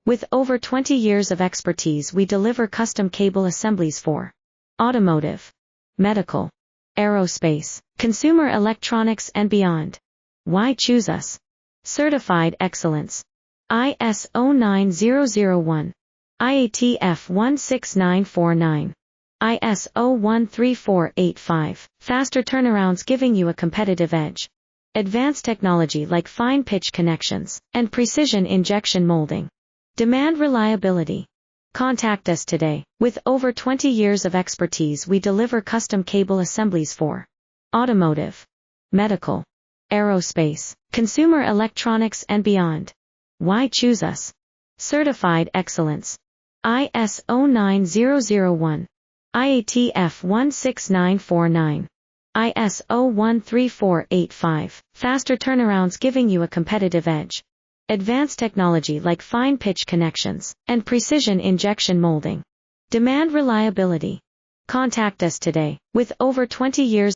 With over 20 years of expertise, we deliver custom cable assemblies for automotive, medical, aerospace, consumer electronics and beyond. Why choose us? Certified excellence. ISO 9001. IATF 16949. ISO 13485. Faster turnarounds giving you a competitive edge. Advanced technology like fine pitch connections and precision injection molding. Demand reliability. Contact us today. With over 20 years of expertise, we deliver custom cable assemblies for automotive, medical, aerospace, consumer electronics and beyond. Why choose us? Certified excellence. ISO 9001. IATF 16949. ISO 13485. Faster turnarounds giving you a competitive edge. Advanced technology like fine pitch connections and precision injection molding. Demand reliability. Contact us today. With over 20 years